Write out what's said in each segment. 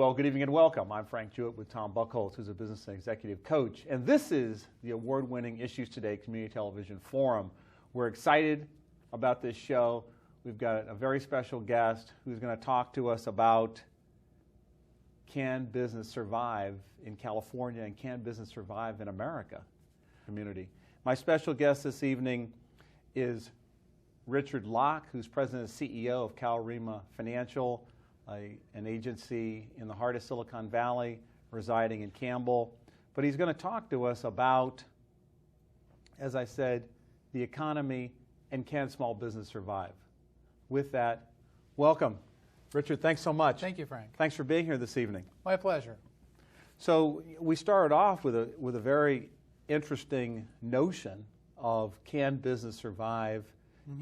Well, good evening and welcome. I'm Frank Jewett with Tom Buchholz, who's a business and executive coach, and this is the award-winning Issues Today Community Television Forum. We're excited about this show. We've got a very special guest who's going to talk to us about can business survive in California and can business survive in America community. My special guest this evening is Richard Locke, who's president and CEO of CalRima Financial, an agency in the heart of Silicon Valley, residing in Campbell. But he's going to talk to us about, as I said, the economy and can small business survive. With that, welcome. Richard, thanks so much. Thank you, Frank. Thanks for being here this evening. My pleasure. So we started off with a very interesting notion of can business survive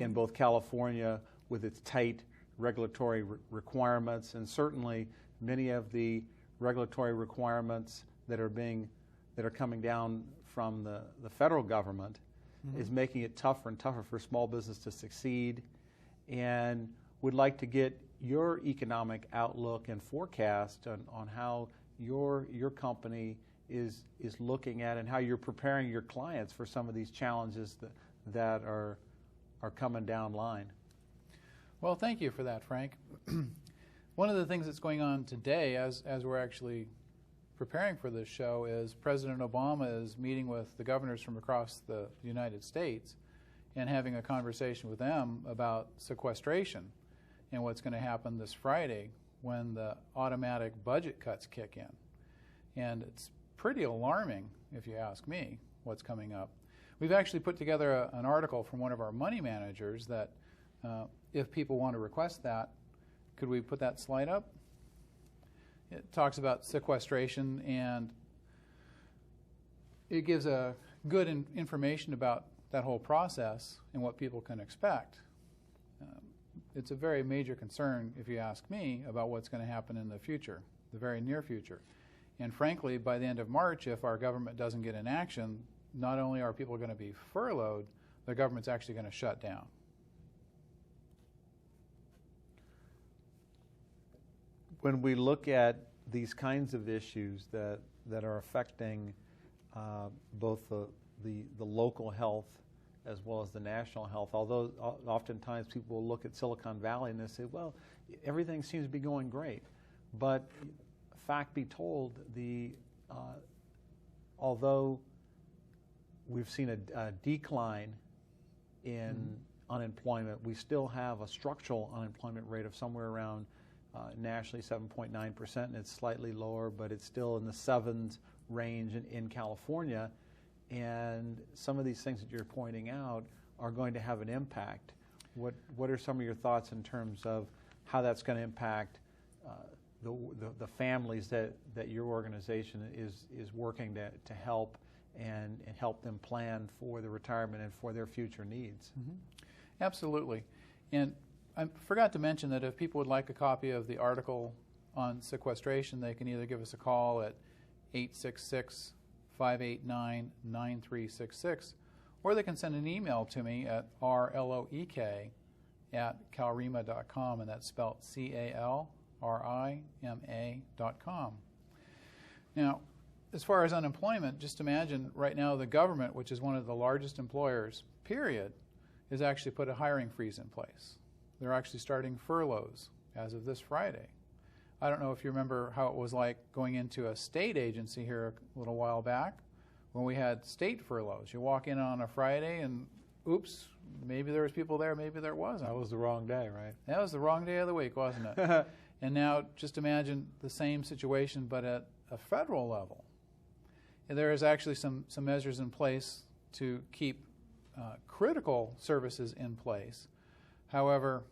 in both California with its tight regulatory requirements, and certainly many of the regulatory requirements that are coming down from the federal government is making it tougher and tougher for small business to succeed. And would like to get your economic outlook and forecast on how your company is looking at and how you're preparing your clients for some of these challenges that are coming down line. Well, thank you for that, Frank. One of the things that's going on today, as we're actually preparing for this show, is President Obama is meeting with the governors from across the United States and having a conversation with them about sequestration and what's going to happen this Friday when the automatic budget cuts kick in. And it's pretty alarming, if you ask me, what's coming up. We've actually put together an article from one of our money managers that if people want to request that, could we put that slide up? It talks about sequestration, and it gives a good information about that whole process and what people can expect. It's a very major concern, if you ask me, about what's going to happen in the future, the very near future. And frankly, by the end of March, if our government doesn't get in action, not only are people going to be furloughed, the government's actually going to shut down. When we look at these kinds of issues that are affecting both the local health as well as the national health, although oftentimes people will look at Silicon Valley and they say, well, everything seems to be going great. But fact be told, although we've seen a decline in unemployment, we still have a structural unemployment rate of somewhere around nationally 7.9%, and it's slightly lower, but it's still in the sevens range in California. And some of these things that you're pointing out are going to have an impact. What are some of your thoughts in terms of how that's going to impact the families that your organization is working to help and help them plan for the retirement and for their future needs? Absolutely. And I forgot to mention that if people would like a copy of the article on sequestration, they can either give us a call at 866-589-9366, or they can send an email to me at rloek@calrima.com, and that's spelled CALRIMA.com. Now, as far as unemployment, just imagine right now the government, which is one of the largest employers, period, has actually put a hiring freeze in place. They're actually starting furloughs as of this Friday. I don't know if you remember how it was like going into a state agency here a little while back when we had state furloughs. You walk in on a Friday and, oops, maybe there was people there, maybe there wasn't. That was the wrong day, right? That was the wrong day of the week, wasn't it? And now just imagine the same situation but at a federal level. And there is actually some measures in place to keep critical services in place. However,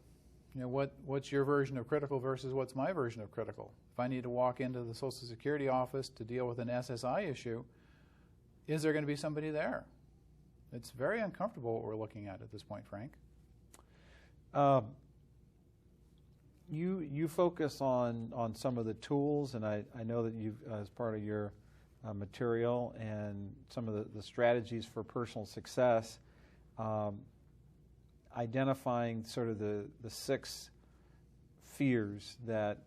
you know, what's your version of critical versus what's my version of critical? If I need to walk into the Social Security office to deal with an SSI issue, is there going to be somebody there? It's very uncomfortable what we're looking at this point, Frank. You focus on some of the tools, and I know that you've, as part of your material and some of the strategies for personal success, identifying sort of the 6 fears that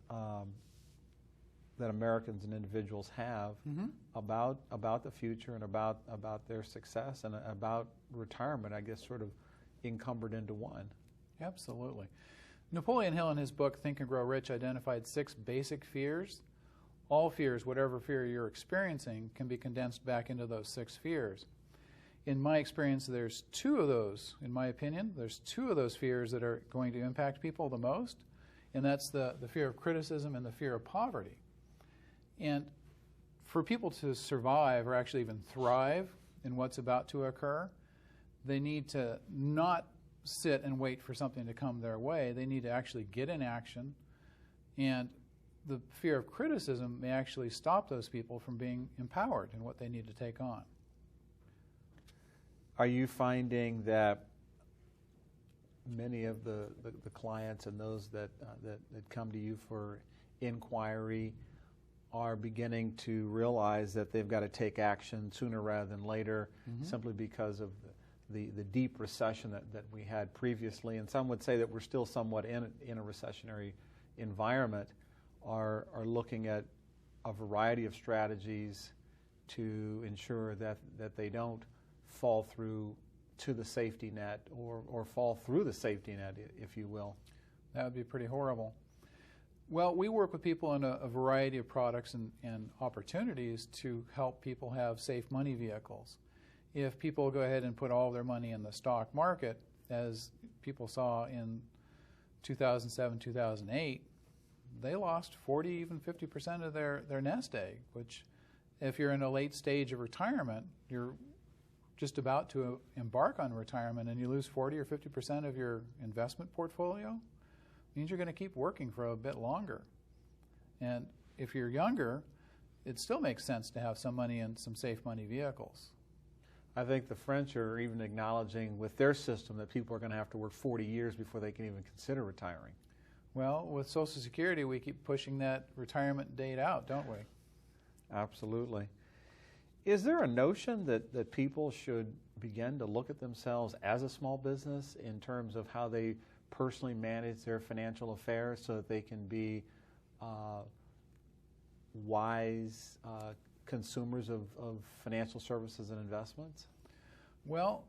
that Americans and individuals have about the future and about their success and about retirement, I guess, sort of encumbered into one. Absolutely. Napoleon Hill, in his book Think and Grow Rich, identified 6 basic fears. All fears, whatever fear you're experiencing, can be condensed back into those 6 fears. In my experience, there's 2 of those, in my opinion, there's 2 of those fears that are going to impact people the most, and that's the fear of criticism and the fear of poverty. And for people to survive or actually even thrive in what's about to occur, they need to not sit and wait for something to come their way. They need to actually get in action, and the fear of criticism may actually stop those people from being empowered in what they need to take on. Are you finding that many of the clients and those that come to you for inquiry are beginning to realize that they've got to take action sooner rather than later, simply because of the deep recession that we had previously? And some would say that we're still somewhat in a recessionary environment, are looking at a variety of strategies to ensure that they don't fall through to the safety net or fall through the safety net, if you will. That would be pretty horrible. Well, we work with people in a variety of products and opportunities to help people have safe money vehicles. If people go ahead and put all their money in the stock market, as people saw in 2007, 2008, they lost 40, even 50% of their nest egg, which if you're in a late stage of retirement, you're just about to embark on retirement and you lose 40 or 50% of your investment portfolio, means you're going to keep working for a bit longer. And if you're younger, it still makes sense to have some money in some safe money vehicles. I think the French are even acknowledging with their system that people are going to have to work 40 years before they can even consider retiring. Well, with Social Security, we keep pushing that retirement date out, don't we? Absolutely. Is there a notion that people should begin to look at themselves as a small business in terms of how they personally manage their financial affairs so that they can be wise consumers of financial services and investments? Well,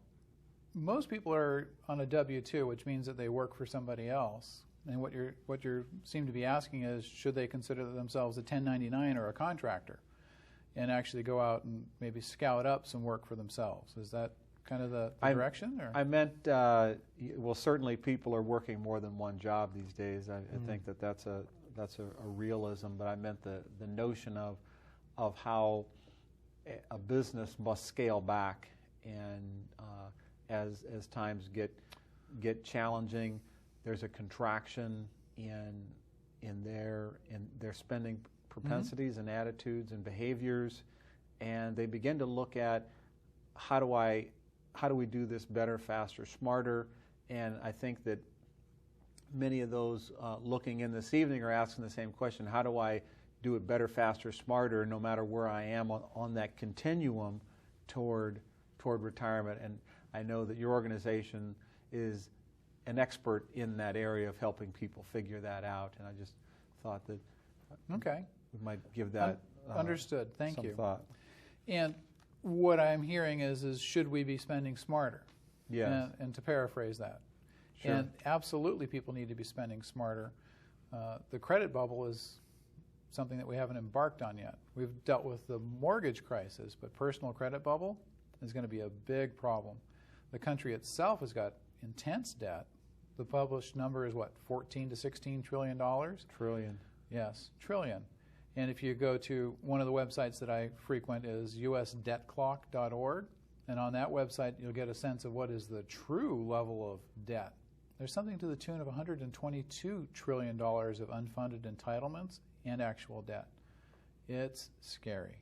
most people are on a W-2, which means that they work for somebody else. And what you seem to be asking is, should they consider themselves a 1099 or a contractor and actually go out and maybe scout up some work for themselves? Is that kind of the direction? Or? I meant, well, certainly people are working more than one job these days. I think that's a realism, but I meant the notion of how a business must scale back, and as times get challenging, there's a contraction in their spending propensities and attitudes and behaviors, and they begin to look at how do we do this better, faster, smarter. And I think that many of those looking in this evening are asking the same question: how do I do it better, faster, smarter, no matter where I am on that continuum toward retirement? And I know that your organization is an expert in that area of helping people figure that out, and I just thought that we might give that understood. Thank some you. Thought. And what I'm hearing is should we be spending smarter? Yes. And to paraphrase that. Sure. And absolutely people need to be spending smarter. The credit bubble is something that we haven't embarked on yet. We've dealt with the mortgage crisis, but personal credit bubble is going to be a big problem. The country itself has got intense debt. The published number is what, 14 to 16 trillion dollars? Trillion. Yes, trillion. And if you go to one of the websites that I frequent is usdebtclock.org, and on that website you'll get a sense of what is the true level of debt. There's something to the tune of $122 trillion of unfunded entitlements and actual debt. It's scary.